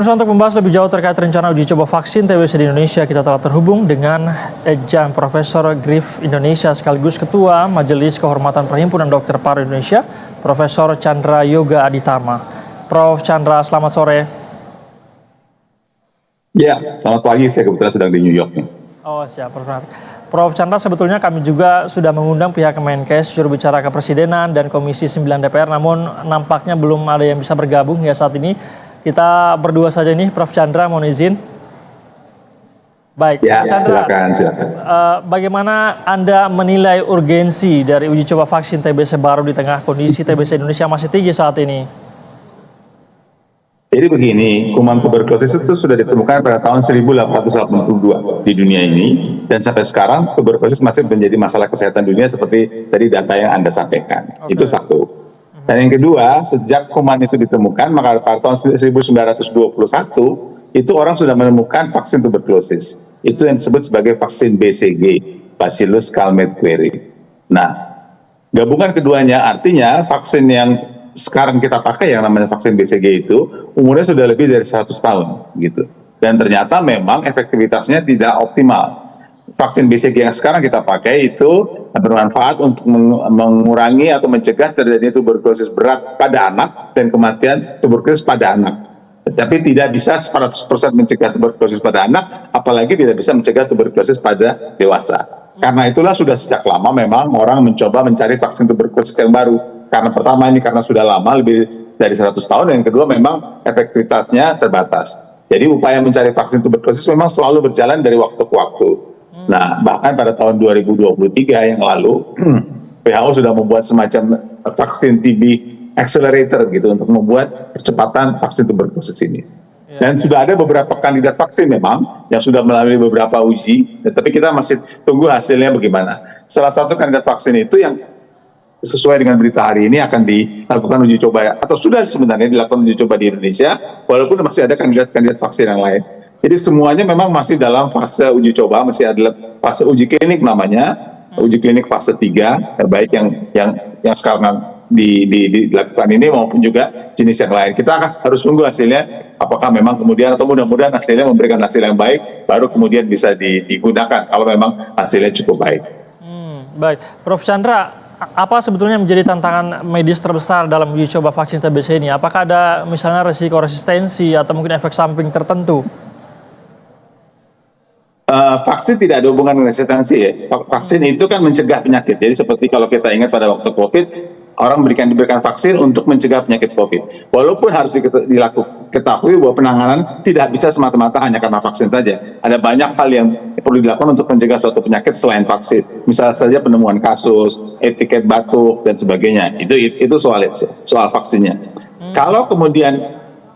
Untuk membahas lebih jauh terkait rencana uji coba vaksin TBC di Indonesia, kita telah terhubung dengan Ejang Profesor Grif Indonesia sekaligus Ketua Majelis Kehormatan Perhimpunan Dokter Paru Indonesia, Profesor Chandra Yoga Aditama. Prof. Chandra, selamat sore. Ya, selamat pagi. Saya kebetulan sedang di New York nih. Oh siap, Prof. Chandra, sebetulnya kami juga sudah mengundang pihak Kemenkes, juru bicara Kepresidenan dan Komisi 9 DPR, namun nampaknya belum ada yang bisa bergabung hingga saat ini. Kita berdua saja nih, Prof. Chandra, mohon izin. Baik, ya, Chandra, silakan. Bagaimana Anda menilai urgensi dari uji coba vaksin TBC baru di tengah kondisi TBC Indonesia masih tinggi saat ini? Jadi begini, kuman tuberkulosis itu sudah ditemukan pada tahun 1882 di dunia ini, dan sampai sekarang tuberkulosis masih menjadi masalah kesehatan dunia seperti tadi data yang Anda sampaikan. Okay. Itu satu. Dan yang kedua, sejak kuman itu ditemukan, maka pada tahun 1921, itu orang sudah menemukan vaksin tuberkulosis. Itu yang disebut sebagai vaksin BCG, Bacillus Calmette-Guerin. Nah, gabungan keduanya artinya vaksin yang sekarang kita pakai yang namanya vaksin BCG itu umurnya sudah lebih dari 100 tahun gitu. Dan ternyata memang efektivitasnya tidak optimal. Vaksin BCG yang sekarang kita pakai itu bermanfaat untuk mengurangi atau mencegah terjadinya tuberkulosis berat pada anak dan kematian tuberkulosis pada anak. Tapi tidak bisa 100% mencegah tuberkulosis pada anak, apalagi tidak bisa mencegah tuberkulosis pada dewasa. Karena itulah sudah sejak lama memang orang mencoba mencari vaksin tuberkulosis yang baru. Karena pertama ini karena sudah lama, lebih dari 100 tahun, yang kedua memang efektivitasnya terbatas. Jadi upaya mencari vaksin tuberkulosis memang selalu berjalan dari waktu ke waktu. Nah, bahkan pada tahun 2023 yang lalu, WHO sudah membuat semacam vaksin TB accelerator gitu untuk membuat percepatan vaksin tuberkulosis ini. Dan sudah ada beberapa kandidat vaksin memang yang sudah melalui beberapa uji, tapi kita masih tunggu hasilnya bagaimana. Salah satu kandidat vaksin itu yang sesuai dengan berita hari ini akan dilakukan uji coba, atau sudah sebenarnya dilakukan uji coba di Indonesia, walaupun masih ada kandidat-kandidat vaksin yang lain. Jadi semuanya memang masih dalam fase uji coba, masih ada fase uji klinik namanya, uji klinik fase 3, baik yang sekarang dilakukan ini maupun juga jenis yang lain. Kita harus tunggu hasilnya, apakah memang kemudian atau mudah-mudahan hasilnya memberikan hasil yang baik, baru kemudian bisa digunakan kalau memang hasilnya cukup baik. Baik, Prof. Chandra, apa sebetulnya menjadi tantangan medis terbesar dalam uji coba vaksin TBC ini? Apakah ada misalnya resiko resistensi atau mungkin efek samping tertentu? Vaksin tidak ada hubungan dengan resistensi ya. Vaksin itu kan mencegah penyakit. Jadi seperti kalau kita ingat pada waktu COVID, orang diberikan vaksin untuk mencegah penyakit COVID. Walaupun harus diketahui bahwa penanganan tidak bisa semata-mata hanya karena vaksin saja. Ada banyak hal yang perlu dilakukan untuk mencegah suatu penyakit selain vaksin. Misalnya saja penemuan kasus, etiket batuk dan sebagainya. Itu soal vaksinnya. Kalau kemudian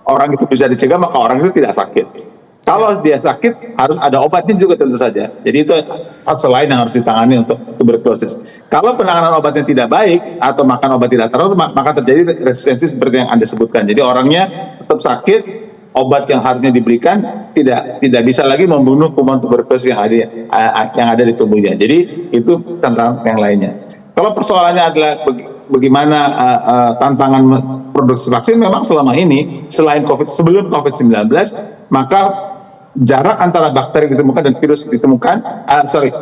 orang itu bisa dicegah, maka orang itu tidak sakit. Kalau dia sakit, harus ada obatnya juga tentu saja. Jadi itu fase lain yang harus ditangani untuk tuberkulosis. Kalau penanganan obatnya tidak baik, atau makan obat tidak teratur, maka terjadi resistensi seperti yang Anda sebutkan. Jadi orangnya tetap sakit, obat yang harusnya diberikan tidak bisa lagi membunuh kuman tuberkulosis yang ada di tubuhnya. Jadi itu tantangan yang lainnya. Kalau persoalannya adalah bagaimana tantangan produksi vaksin, memang selama ini sebelum COVID-19, maka jarak antara bakteri ditemukan dan virus ditemukan,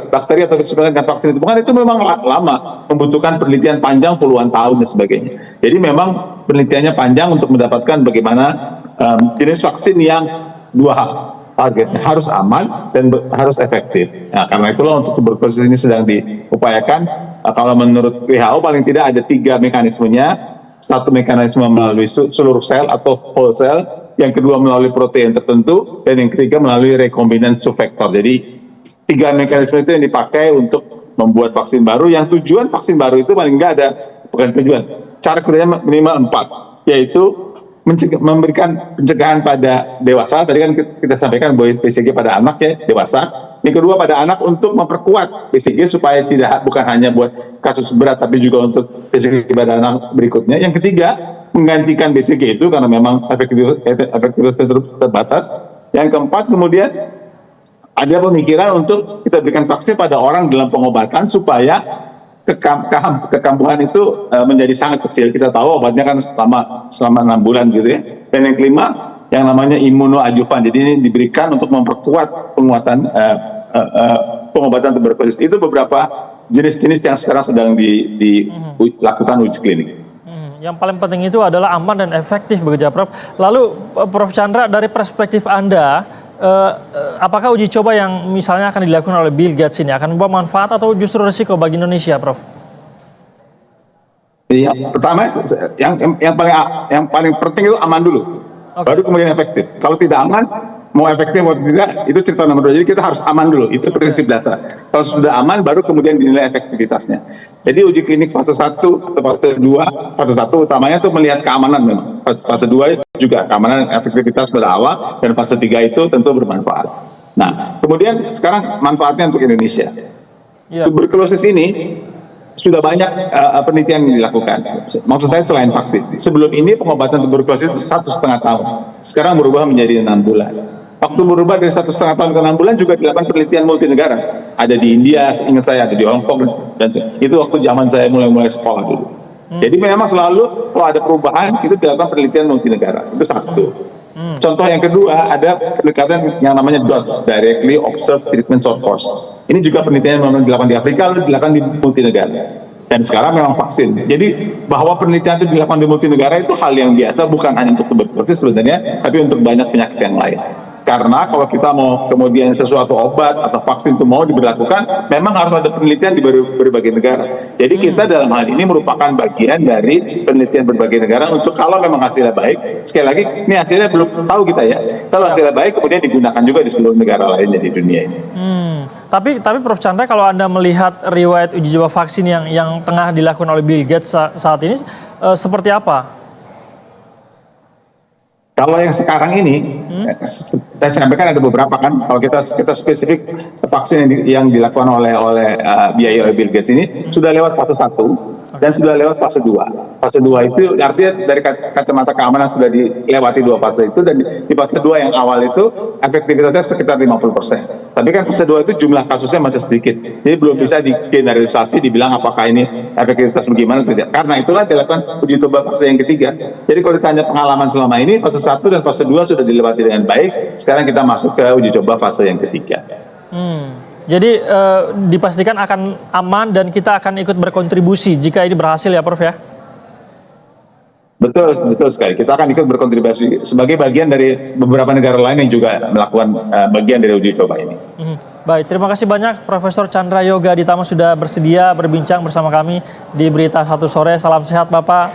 bakteri atau virus dan vaksin ditemukan itu memang lama, membutuhkan penelitian panjang puluhan tahun dan sebagainya. Jadi memang penelitiannya panjang untuk mendapatkan bagaimana jenis vaksin yang dua hal, targetnya harus aman dan harus efektif. Nah, karena itulah untuk tuberkulosis ini sedang diupayakan. Kalau menurut WHO paling tidak ada 3 mekanismenya. Satu mekanisme melalui seluruh sel atau whole cell, yang kedua melalui protein tertentu, dan yang ketiga melalui rekombinan subvektor. Jadi 3 mekanisme itu yang dipakai untuk membuat vaksin baru, yang tujuan vaksin baru itu paling enggak ada, bukan tujuan, cara kerjanya minimal 4, yaitu memberikan pencegahan pada dewasa. Tadi kan kita sampaikan bahwa BCG pada anak ya, dewasa. Yang kedua pada anak untuk memperkuat BCG supaya bukan hanya buat kasus berat, tapi juga untuk BCG pada anak berikutnya. Yang ketiga, menggantikan BCG itu karena memang efektivitas terbatas. Yang keempat, kemudian ada pemikiran untuk kita berikan vaksin pada orang dalam pengobatan supaya kekambuhan itu menjadi sangat kecil. Kita tahu obatnya kan selama 6 bulan gitu ya. Dan yang kelima, yang namanya imunoadjuvan. Jadi ini diberikan untuk memperkuat pengobatan tuberkulosis. Itu beberapa jenis-jenis yang sekarang sedang dilakukan uji klinik. Yang paling penting itu adalah aman dan efektif begitu ya Prof. Lalu Prof Chandra, dari perspektif Anda, apakah uji coba yang misalnya akan dilakukan oleh Bill Gates ini akan membawa manfaat atau justru risiko bagi Indonesia, Prof? Iya, pertama yang paling penting itu aman dulu, baru kemudian efektif. Kalau tidak aman, mau efektif atau tidak, itu cerita nomor 2. Jadi kita harus aman dulu, itu prinsip dasar. Kalau sudah aman, baru kemudian dinilai efektivitasnya. Jadi uji klinik fase 1 atau fase 2, fase 1 utamanya itu melihat keamanan memang. Fase 2 juga keamanan efektivitas pada awal, dan fase 3 itu tentu bermanfaat. Nah, kemudian sekarang manfaatnya untuk Indonesia. Tuberkulosis ini sudah banyak penelitian yang dilakukan. Maksud saya selain vaksin. Sebelum ini pengobatan tuberkulosis itu 1,5 tahun. Sekarang berubah menjadi 6 bulan. Waktu berubah dari 1,5 tahun ke 6 bulan juga dilakukan penelitian multinegara. Ada di India, ingat saya, ada di Hong Kong, dan itu waktu zaman saya mulai sekolah dulu. Jadi memang selalu kalau ada perubahan itu dilakukan penelitian multinegara. Itu satu. Contoh yang kedua, ada pendekatan yang namanya DOTS, Directly Observed Treatment Workforce. Ini juga penelitian yang dilakukan di Afrika, lalu dilakukan di multinegara. Dan sekarang memang vaksin. Jadi bahwa penelitian itu dilakukan di multinegara itu hal yang biasa, bukan hanya untuk tuberkulosis sebenarnya, tapi untuk banyak penyakit yang lain. Karena kalau kita mau kemudian sesuatu obat atau vaksin itu mau diberlakukan, memang harus ada penelitian di berbagai negara. Jadi kita dalam hal ini merupakan bagian dari penelitian berbagai negara untuk kalau memang hasilnya baik, sekali lagi ini hasilnya belum tahu kita ya. Kalau hasilnya baik kemudian digunakan juga di seluruh negara lainnya di dunia ini. Tapi Prof Chandra, kalau Anda melihat riwayat uji coba vaksin yang tengah dilakukan oleh Bill Gates saat ini, seperti apa? Kalau yang sekarang ini, saya sampaikan ada beberapa kan. Kalau kita spesifik vaksin yang dilakukan oleh biaya oleh Bill Gates ini sudah lewat fase 1 dan sudah lewat fase 2. Fase 2 itu artinya dari kacamata keamanan sudah dilewati 2 fase itu, dan di fase 2 yang awal itu efektivitasnya sekitar 50%. Tapi kan fase 2 itu jumlah kasusnya masih sedikit. Jadi belum bisa digeneralisasi dibilang apakah ini efektivitas bagaimana tidak. Karena itulah dilakukan uji coba fase yang ketiga. Jadi kalau ditanya pengalaman selama ini, fase 1 dan fase 2 sudah dilewati dengan baik. Sekarang kita masuk ke uji coba fase yang ketiga. Jadi dipastikan akan aman dan kita akan ikut berkontribusi jika ini berhasil ya Prof ya? Betul sekali. Kita akan ikut berkontribusi sebagai bagian dari beberapa negara lain yang juga melakukan bagian dari uji coba ini. Baik, terima kasih banyak Profesor Chandra Yoga Aditama sudah bersedia berbincang bersama kami di Berita Satu Sore. Salam sehat Bapak.